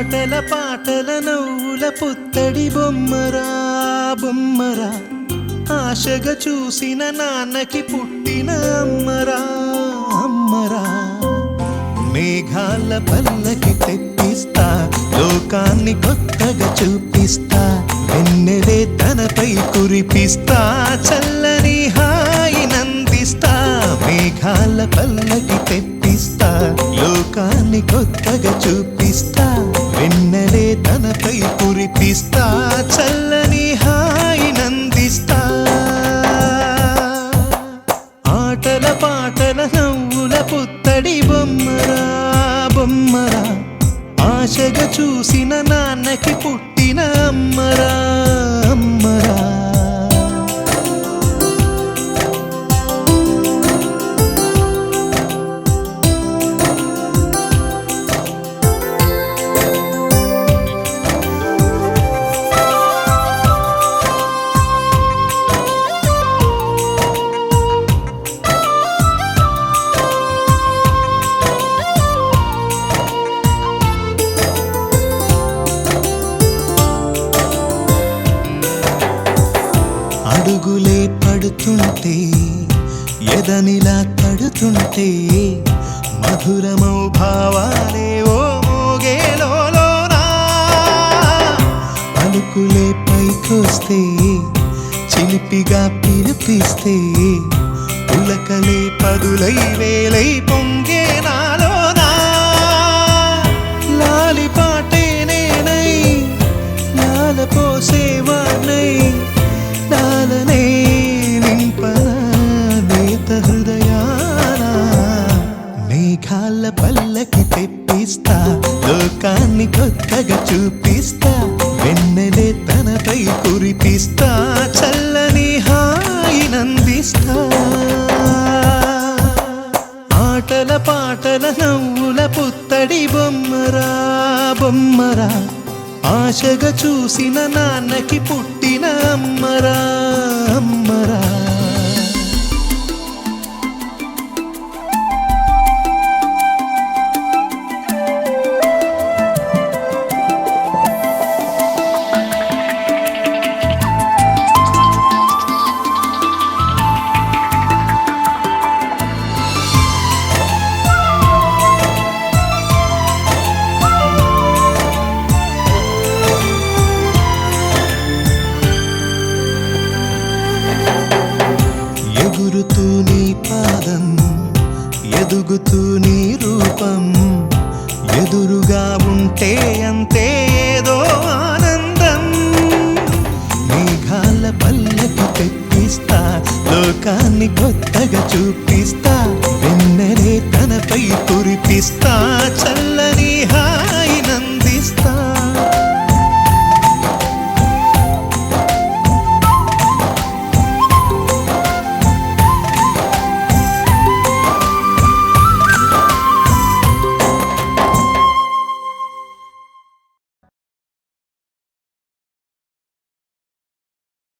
ఆటల పాటల నవ్వుల పుత్తడి బొమ్మరా బొమ్మరా, ఆశగా చూసిన నాన్నకి పుట్టిన అమ్మరా అమ్మరా. మేఘాల పల్లకి తెప్పిస్తా, లోకాన్ని కొత్తగా చూపిస్తా, వెన్నెలే తనపై కురిపిస్తా, చల్లని హాయినందిస్తా. మేఘాల పల్లకి తెప్పిస్తా, లోకాన్ని కొత్తగా చూపిస్తా, వెన్నెలే తనపై కురిపిస్తా, చల్లని హాయినందిస్తా. ఆటల పాటల నవ్వుల పుత్తడి బొమ్మరా బొమ్మరా, ఆశగా చూసిన నాన్నకి పుట్టిన అమ్మరా అమ్మరా. అడుగులే పడుతుంటే, ఎదనిలా తడుతుంటే, మధురమౌ భావాలే ఓ మోగేలోనా. పలుకులే పైకొస్తే, చిలిపిగా పిలిపిస్తే, పులకలే పదులై వేలై పొంగే నాలోనా. లాలి పాటే నేనై లాల పోసేవాణ్ణై, లాలనే నింపనా నేత హృదయానా. మేఘాల పల్లకి తెప్పిస్తా, లోకాన్ని కొత్తగా చూపిస్తా, వెన్నెలే తనపై కురిపిస్తా, చల్లని హాయినందిస్తా. ఆటల పాటల నవ్వుల పుత్తడి బొమ్మరా బొమ్మరా, ఆశగా చూసిన నాన్నకి పుట్టిన అమ్మరా అమ్మరా. ఎగురుతూ నీ పాదం, ఎదుగుతూ నీ రూపం, ఎదురుగా ఉంటే అంతే ఏదో ఆనందం. మేఘాల పల్లకి తెప్పిస్తా, లోకాన్ని కొత్తగా చూపిస్తా, వెన్నెలే తనపై కురిపిస్తా, చల్లని